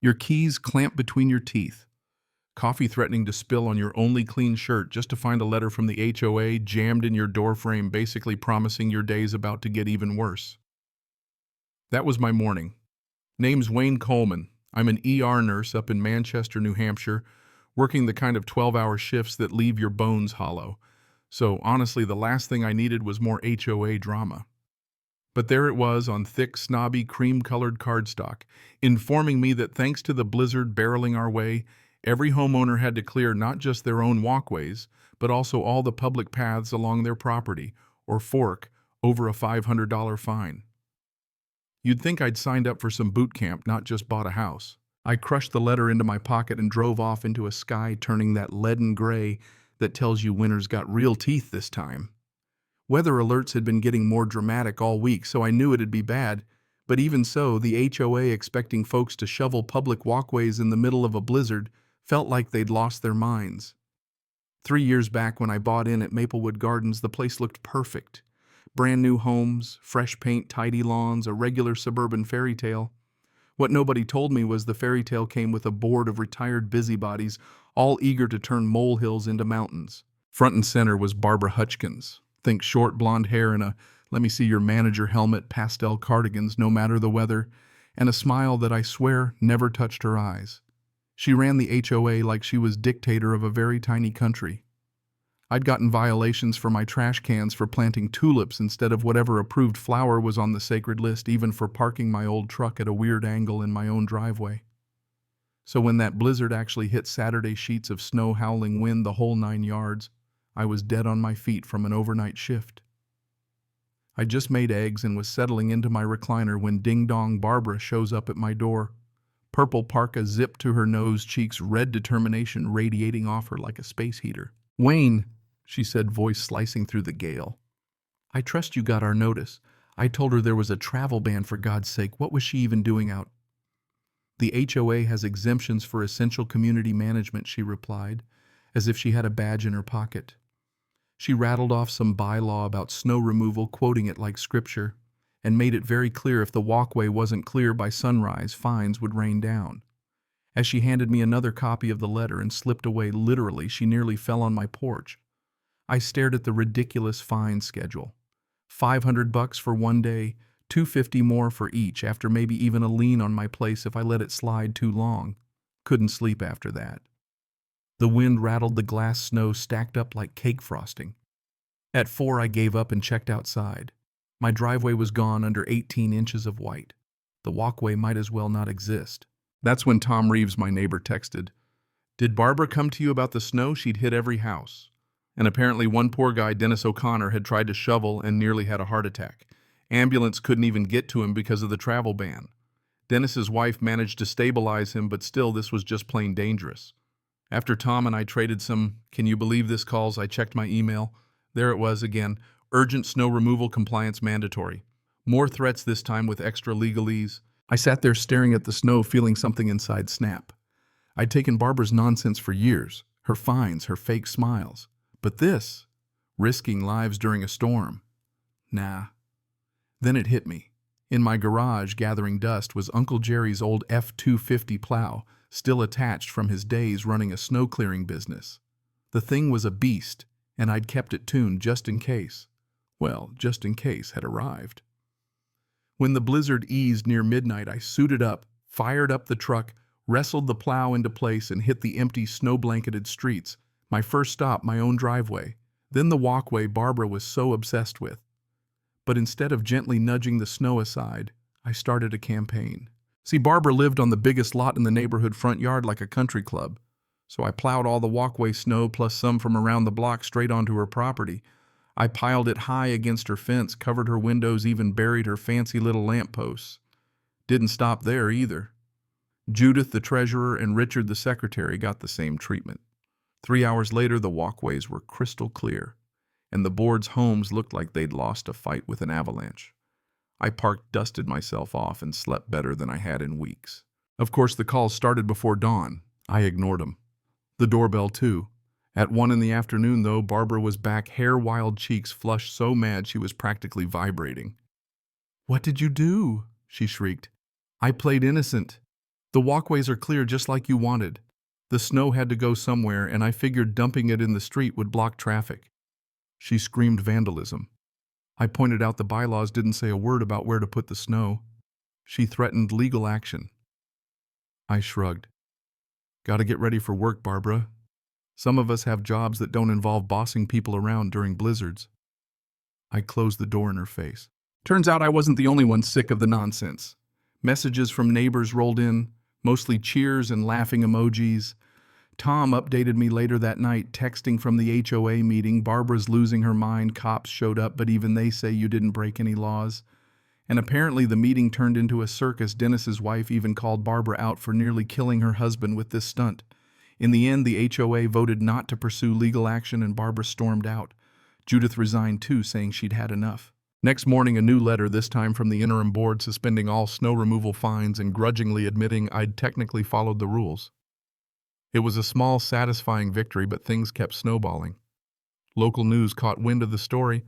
Your keys clamped between your teeth. Coffee threatening to spill on your only clean shirt just to find a letter from the HOA jammed in your doorframe, basically promising your day's about to get even worse. That was my morning. Name's Wayne Coleman. I'm an ER nurse up in Manchester, New Hampshire, working the kind of 12-hour shifts that leave your bones hollow. So honestly, the last thing I needed was more HOA drama. But there it was on thick, snobby, cream-colored cardstock, informing me that thanks to the blizzard barreling our way, every homeowner had to clear not just their own walkways, but also all the public paths along their property, or fork, over a $500 fine. You'd think I'd signed up for some boot camp, not just bought a house. I crushed the letter into my pocket and drove off into a sky turning that leaden gray that tells you winter's got real teeth this time. Weather alerts had been getting more dramatic all week, so I knew it'd be bad, but even so, the HOA expecting folks to shovel public walkways in the middle of a blizzard felt like they'd lost their minds. 3 years back when I bought in at Maplewood Gardens, the place looked perfect. Brand new homes, fresh paint, tidy lawns, a regular suburban fairy tale. What nobody told me was the fairy tale came with a board of retired busybodies, all eager to turn molehills into mountains. Front and center was Barbara Hutchkins. Think short blonde hair and a let me see your manager helmet, pastel cardigans no matter the weather, and a smile that I swear never touched her eyes. She ran the HOA like she was dictator of a very tiny country. I'd gotten violations for my trash cans for planting tulips instead of whatever approved flower was on the sacred list, even for parking my old truck at a weird angle in my own driveway. So when that blizzard actually hit Saturday, sheets of snow, howling wind, the whole 9 yards, I was dead on my feet from an overnight shift. I just made eggs and was settling into my recliner when ding-dong Barbara shows up at my door. Purple parka zipped to her nose, cheeks red, determination radiating off her like a space heater. "Wayne," she said, voice slicing through the gale. "I trust you got our notice. I told her there was a travel ban, for God's sake. What was she even doing out?" "The HOA has exemptions for essential community management," she replied, as if she had a badge in her pocket. She rattled off some bylaw about snow removal, quoting it like scripture, and made it very clear if the walkway wasn't clear by sunrise, fines would rain down. As she handed me another copy of the letter and slipped away, literally, she nearly fell on my porch. I stared at the ridiculous fine schedule. $500 for one day, $250 more for each, after maybe even a lien on my place if I let it slide too long. Couldn't sleep after that. The wind rattled the glass snow stacked up like cake frosting. At 4, I gave up and checked outside. My driveway was gone under 18 inches of white. The walkway might as well not exist. That's when Tom Reeves, my neighbor, texted, "Did Barbara come to you about the snow? She'd hit every house." And apparently one poor guy, Dennis O'Connor, had tried to shovel and nearly had a heart attack. Ambulance couldn't even get to him because of the travel ban. Dennis's wife managed to stabilize him, but still, this was just plain dangerous. After Tom and I traded some, can you believe this, calls, I checked my email. There it was again, urgent snow removal compliance mandatory. More threats, this time with extra legalese. I sat there staring at the snow, feeling something inside snap. I'd taken Barbara's nonsense for years, her fines, her fake smiles. But this, risking lives during a storm, nah. Then it hit me. In my garage, gathering dust, was Uncle Jerry's old F-250 plow, still attached from his days running a snow clearing business. The thing was a beast, and I'd kept it tuned just in case. Well, just in case had arrived. When the blizzard eased near midnight, I suited up, fired up the truck, wrestled the plow into place, and hit the empty, snow-blanketed streets. My first stop, my own driveway, then the walkway Barbara was so obsessed with. But instead of gently nudging the snow aside, I started a campaign. See, Barbara lived on the biggest lot in the neighborhood front yard like a country club, so I plowed all the walkway snow plus some from around the block straight onto her property. I piled it high against her fence, covered her windows, even buried her fancy little lampposts. Didn't stop there either. Judith, the treasurer, and Richard, the secretary, got the same treatment. 3 hours later, the walkways were crystal clear, and the boards' homes looked like they'd lost a fight with an avalanche. I parked, dusted myself off, and slept better than I had in weeks. Of course, the calls started before dawn. I ignored them. The doorbell, too. At 1 in the afternoon, though, Barbara was back, hair wild, cheeks flushed, so mad she was practically vibrating. "What did you do?" she shrieked. "I played innocent." The walkways are clear just like you wanted. The snow had to go somewhere, and I figured dumping it in the street would block traffic. She screamed vandalism. I pointed out the bylaws didn't say a word about where to put the snow. She threatened legal action. I shrugged. Gotta get ready for work, Barbara. Some of us have jobs that don't involve bossing people around during blizzards. I closed the door in her face. Turns out I wasn't the only one sick of the nonsense. Messages from neighbors rolled in, mostly cheers and laughing emojis. Tom updated me later that night, texting from the HOA meeting, Barbara's losing her mind, cops showed up, but even they say you didn't break any laws. And apparently the meeting turned into a circus. Dennis's wife even called Barbara out for nearly killing her husband with this stunt. In the end, the HOA voted not to pursue legal action and Barbara stormed out. Judith resigned too, saying she'd had enough. Next morning, a new letter, this time from the interim board, suspending all snow removal fines and grudgingly admitting I'd technically followed the rules. It was a small, satisfying victory, but things kept snowballing. Local news caught wind of the story,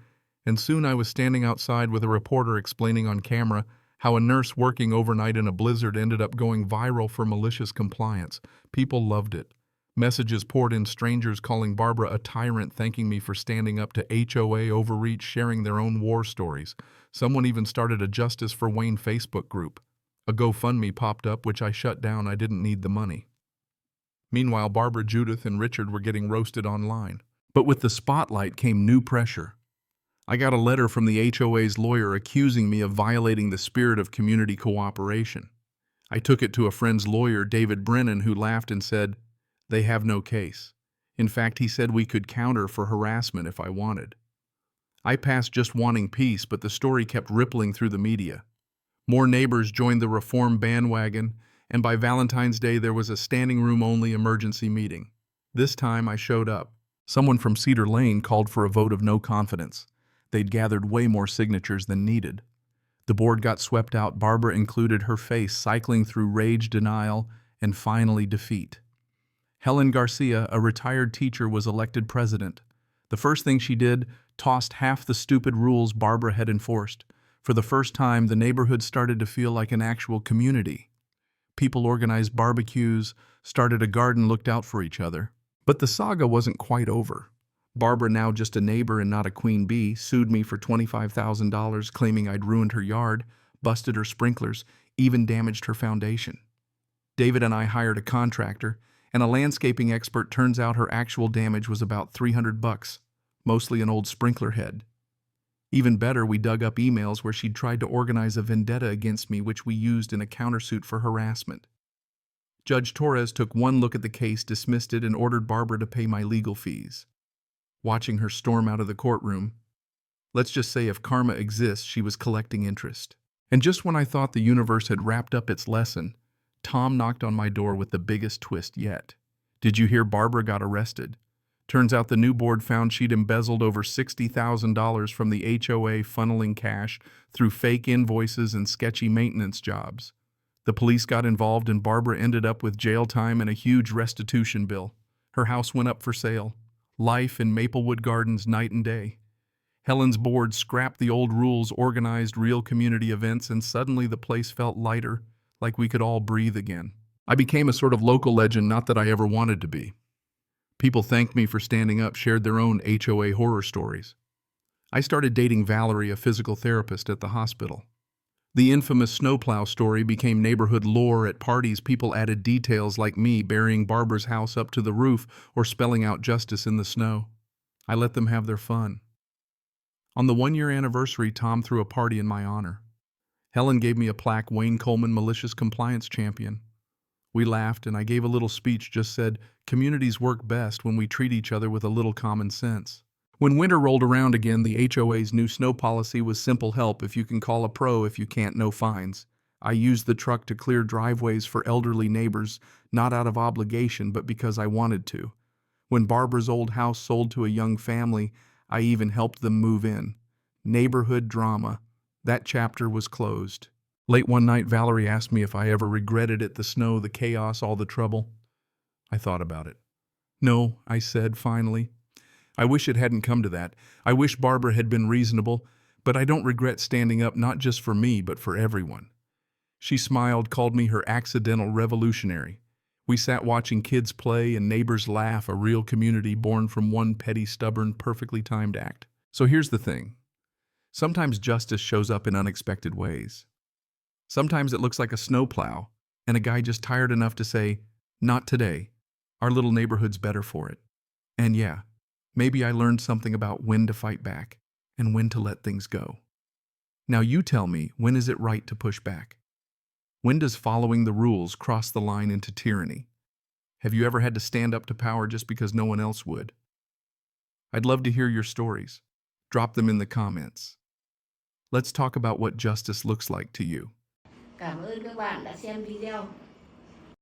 and soon I was standing outside with a reporter explaining on camera how a nurse working overnight in a blizzard ended up going viral for malicious compliance. People loved it. Messages poured in, strangers calling Barbara a tyrant, thanking me for standing up to HOA overreach, sharing their own war stories. Someone even started a Justice for Wayne Facebook group. A GoFundMe popped up, which I shut down. I didn't need the money. Meanwhile, Barbara, Judith, and Richard were getting roasted online. But with the spotlight came new pressure. I got a letter from the HOA's lawyer accusing me of violating the spirit of community cooperation. I took it to a friend's lawyer, David Brennan, who laughed and said, "They have no case. In fact, he said we could counter for harassment if I wanted." I passed just wanting peace, but the story kept rippling through the media. More neighbors joined the reform bandwagon, and by Valentine's Day there was a standing room only emergency meeting. This time I showed up. Someone from Cedar Lane called for a vote of no confidence. They'd gathered way more signatures than needed. The board got swept out. Barbara included, her face cycling through rage, denial, and finally defeat. Helen Garcia, a retired teacher, was elected president. The first thing she did, tossed half the stupid rules Barbara had enforced. For the first time, the neighborhood started to feel like an actual community. People organized barbecues, started a garden, looked out for each other. But the saga wasn't quite over. Barbara, now just a neighbor and not a queen bee, sued me for $25,000, claiming I'd ruined her yard, busted her sprinklers, even damaged her foundation. David and I hired a contractor, and a landscaping expert. Turns out her actual damage was about $300, mostly an old sprinkler head. Even better, we dug up emails where she'd tried to organize a vendetta against me, which we used in a countersuit for harassment. Judge Torres took one look at the case, dismissed it, and ordered Barbara to pay my legal fees. Watching her storm out of the courtroom, let's just say if karma exists, she was collecting interest. And just when I thought the universe had wrapped up its lesson, Tom knocked on my door with the biggest twist yet. "Did you hear Barbara got arrested?" Turns out the new board found she'd embezzled over $60,000 from the HOA, funneling cash through fake invoices and sketchy maintenance jobs. The police got involved and Barbara ended up with jail time and a huge restitution bill. Her house went up for sale. Life in Maplewood Gardens night and day. Helen's board scrapped the old rules, organized real community events, and suddenly the place felt lighter, like we could all breathe again. I became a sort of local legend, not that I ever wanted to be. People thanked me for standing up, shared their own HOA horror stories. I started dating Valerie, a physical therapist at the hospital. The infamous snowplow story became neighborhood lore. At parties, people added details like me burying Barbara's house up to the roof or spelling out justice in the snow. I let them have their fun. On the one-year anniversary, Tom threw a party in my honor. Helen gave me a plaque, Wayne Coleman Malicious Compliance Champion. We laughed, and I gave a little speech, just said, communities work best when we treat each other with a little common sense. When winter rolled around again, the HOA's new snow policy was simple help. If you can, call a pro. If you can't, no fines. I used the truck to clear driveways for elderly neighbors, not out of obligation, but because I wanted to. When Barbara's old house sold to a young family, I even helped them move in. Neighborhood drama. That chapter was closed. Late one night, Valerie asked me if I ever regretted it, the snow, the chaos, all the trouble. I thought about it. No, I said finally. I wish it hadn't come to that. I wish Barbara had been reasonable, but I don't regret standing up, not just for me, but for everyone. She smiled, called me her accidental revolutionary. We sat watching kids play and neighbors laugh, a real community born from one petty, stubborn, perfectly timed act. So here's the thing. Sometimes justice shows up in unexpected ways. Sometimes it looks like a snowplow, and a guy just tired enough to say, "Not today. Our little neighborhood's better for it." And yeah, maybe I learned something about when to fight back and when to let things go. Now you tell me, when is it right to push back? When does following the rules cross the line into tyranny? Have you ever had to stand up to power just because no one else would? I'd love to hear your stories. Drop them in the comments. Let's talk about what justice looks like to you. Cảm ơn các bạn đã xem video.